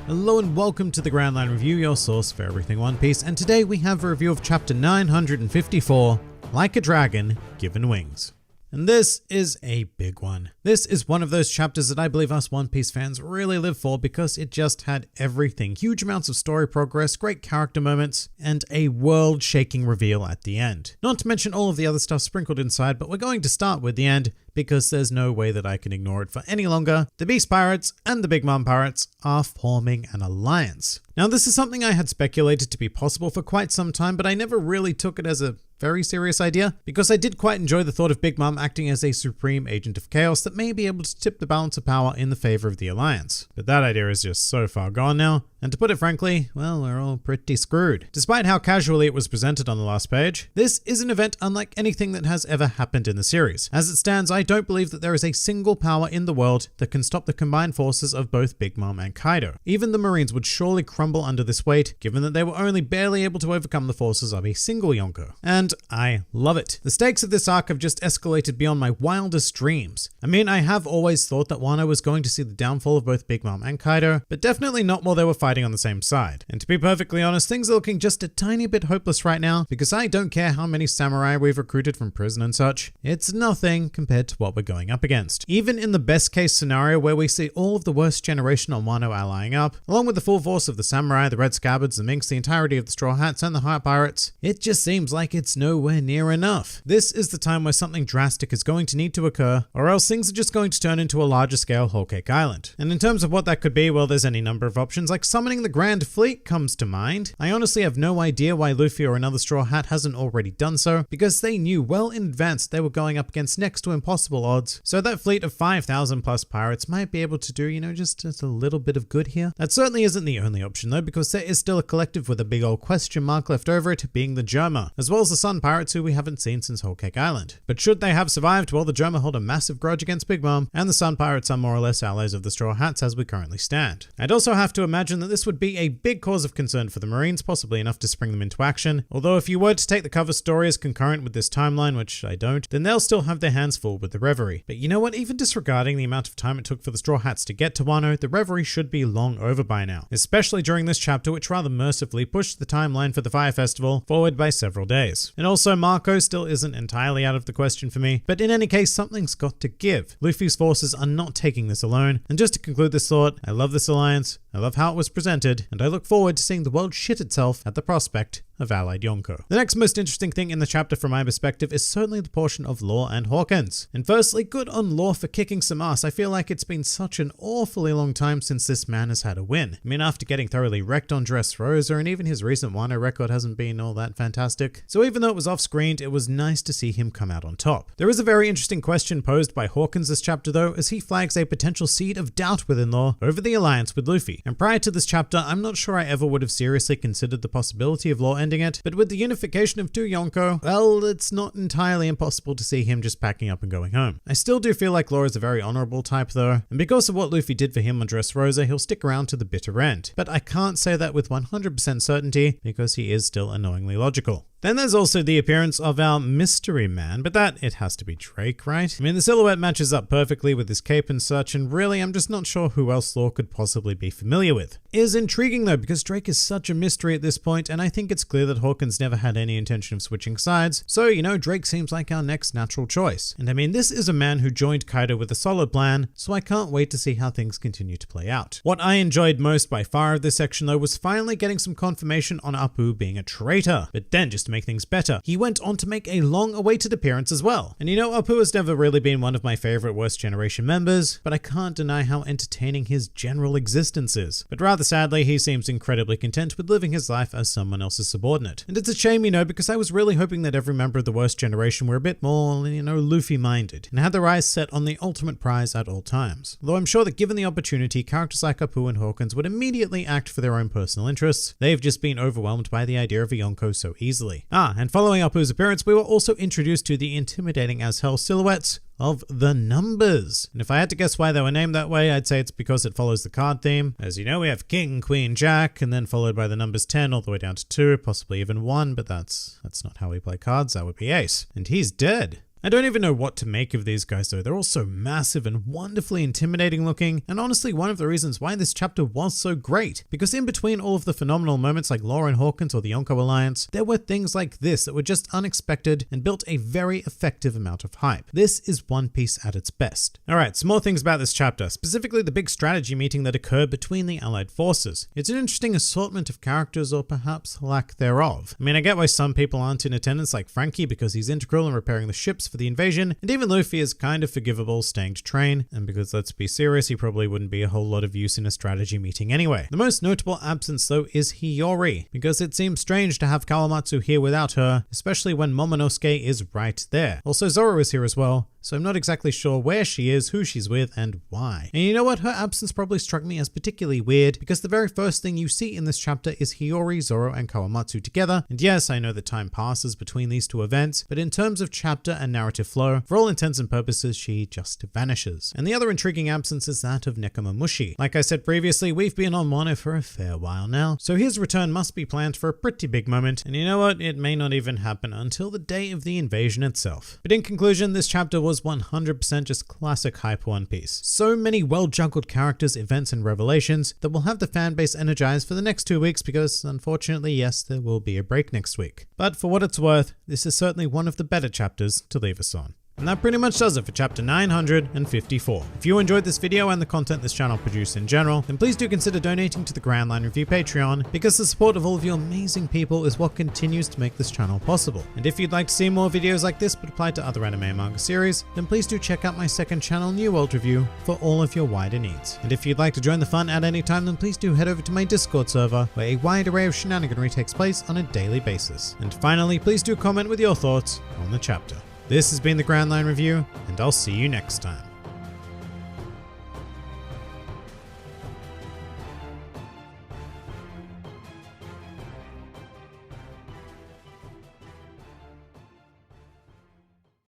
Hello and welcome to the Grand Line Review, your source for everything One Piece, and today we have a review of chapter 954, Like a Dragon Given Wings. And this is a big one. This is one of those chapters that I believe us One Piece fans really live for because it just had everything. Huge amounts of story progress, great character moments, and a world-shaking reveal at the end. Not to mention all of the other stuff sprinkled inside, but we're going to start with the end because there's no way that I can ignore it for any longer. The Beast Pirates and the Big Mom Pirates are forming an alliance. Now, this is something I had speculated to be possible for quite some time, but I never really took it as a very serious idea because I did quite enjoy the thought of Big Mom acting as a supreme agent of chaos that may be able to tip the balance of power in the favor of the alliance. But that idea is just so far gone now, and to put it frankly, well, we're all pretty screwed. Despite how casually it was presented on the last page, this is an event unlike anything that has ever happened in the series. As it stands, I don't believe that there is a single power in the world that can stop the combined forces of both Big Mom and Kaido. Even the Marines would surely crumble under this weight, given that they were only barely able to overcome the forces of a single Yonko. And I love it. The stakes of this arc have just escalated beyond my wildest dreams. I mean, I have always thought that Wano was going to see the downfall of both Big Mom and Kaido, but definitely not while they were fighting on the same side. And to be perfectly honest, things are looking just a tiny bit hopeless right now, because I don't care how many samurai we've recruited from prison and such. It's nothing compared to what we're going up against. Even in the best case scenario where we see all of the worst generation on Wano allying up, along with the full force of the samurai, the Red Scabbards, the Minks, the entirety of the Straw Hats, and the Heart Pirates, it just seems like it's nowhere near enough. This is the time where something drastic is going to need to occur, or else things are just going to turn into a larger scale Whole Cake Island. And in terms of what that could be, well, there's any number of options, like summoning the Grand Fleet comes to mind. I honestly have no idea why Luffy or another Straw Hat hasn't already done so, because they knew well in advance they were going up against next to impossible odds, so that fleet of 5,000 plus pirates might be able to do, just a little bit of good here. That certainly isn't the only option though, because there is still a collective with a big old question mark left over it, being the Germa, as well as the Sun Pirates who we haven't seen since Whole Cake Island. But should they have survived, well, the Germa hold a massive grudge against Big Mom, and the Sun Pirates are more or less allies of the Straw Hats as we currently stand. I'd also have to imagine that this would be a big cause of concern for the Marines, possibly enough to spring them into action, although if you were to take the cover story as concurrent with this timeline, which I don't, then they'll still have their hands full with the Reverie. But you know what, even disregarding the amount of time it took for the Straw Hats to get to Wano, the Reverie should be long over by now, especially during this chapter, which rather mercifully pushed the timeline for the Fire Festival forward by several days. And also Marco still isn't entirely out of the question for me, but in any case, something's got to give. Luffy's forces are not taking this alone, and just to conclude this thought, I love this alliance, I love how it was presented, and I look forward to seeing the world shit itself at the prospect of allied Yonko. The next most interesting thing in the chapter from my perspective is certainly the portion of Law and Hawkins. And firstly, good on Law for kicking some ass. I feel like it's been such an awfully long time since this man has had a win. I mean, after getting thoroughly wrecked on Dressrosa, and even his recent Wano record hasn't been all that fantastic. So even though it was off-screened, it was nice to see him come out on top. There is a very interesting question posed by Hawkins this chapter though, as he flags a potential seed of doubt within Law over the alliance with Luffy. And prior to this chapter, I'm not sure I ever would have seriously considered the possibility of Law ending it, but with the unification of two Yonko, well, it's not entirely impossible to see him just packing up and going home. I still do feel like Law is a very honorable type though, and because of what Luffy did for him on Dressrosa, he'll stick around to the bitter end. But I can't say that with 100% certainty because he is still annoyingly logical. Then there's also the appearance of our mystery man, but that, it has to be Drake, right? I mean, the silhouette matches up perfectly with his cape and such, and really, I'm just not sure who else Law could possibly be familiar with. It is intriguing though, because Drake is such a mystery at this point, and I think it's clear that Hawkins never had any intention of switching sides, so, Drake seems like our next natural choice. And I mean, this is a man who joined Kaido with a solid plan, so I can't wait to see how things continue to play out. What I enjoyed most by far of this section though was finally getting some confirmation on Apu being a traitor, but then just to make things better, he went on to make a long-awaited appearance as well. And Apu has never really been one of my favorite Worst Generation members, but I can't deny how entertaining his general existence is. But rather sadly, he seems incredibly content with living his life as someone else's subordinate. And it's a shame, because I was really hoping that every member of the Worst Generation were a bit more, Luffy-minded, and had their eyes set on the ultimate prize at all times. Though I'm sure that given the opportunity, characters like Apu and Hawkins would immediately act for their own personal interests. They've just been overwhelmed by the idea of a Yonko so easily. And following Apu's appearance, we were also introduced to the intimidating as hell silhouettes of the numbers. And if I had to guess why they were named that way, I'd say it's because it follows the card theme. As you know, we have King, Queen, Jack, and then followed by the numbers 10 all the way down to 2, possibly even 1, but that's not how we play cards. That would be Ace. And he's dead. I don't even know what to make of these guys though. They're all so massive and wonderfully intimidating looking, and honestly one of the reasons why this chapter was so great, because in between all of the phenomenal moments like Law and Hawkins or the Yonko Alliance, there were things like this that were just unexpected and built a very effective amount of hype. This is One Piece at its best. Alright, some more things about this chapter, specifically the big strategy meeting that occurred between the allied forces. It's an interesting assortment of characters, or perhaps lack thereof. I mean, I get why some people aren't in attendance, like Frankie because he's integral in repairing the ships for the invasion, and even Luffy is kind of forgivable staying to train, and because let's be serious, he probably wouldn't be a whole lot of use in a strategy meeting anyway. The most notable absence though is Hiyori, because it seems strange to have Kawamatsu here without her, especially when Momonosuke is right there. Also Zoro is here as well, so I'm not exactly sure where she is, who she's with, and why. And you know what? Her absence probably struck me as particularly weird, because the very first thing you see in this chapter is Hiyori, Zoro, and Kawamatsu together. And yes, I know that time passes between these two events, but in terms of chapter and narrative flow, for all intents and purposes, she just vanishes. And the other intriguing absence is that of Nekomamushi. Like I said previously, we've been on Wano for a fair while now, so his return must be planned for a pretty big moment, and you know what? It may not even happen until the day of the invasion itself. But in conclusion, this chapter was 100% just classic hype One Piece. So many well-juggled characters, events, and revelations that will have the fanbase energized for the next 2 weeks because, unfortunately, yes, there will be a break next week. But for what it's worth, this is certainly one of the better chapters to leave us on. And that pretty much does it for chapter 954. If you enjoyed this video and the content this channel produces in general, then please do consider donating to the Grand Line Review Patreon, because the support of all of you amazing people is what continues to make this channel possible. And if you'd like to see more videos like this but apply to other anime and manga series, then please do check out my second channel, New World Review, for all of your wider needs. And if you'd like to join the fun at any time, then please do head over to my Discord server, where a wide array of shenaniganry takes place on a daily basis. And finally, please do comment with your thoughts on the chapter. This has been the Grand Line Review, and I'll see you next time.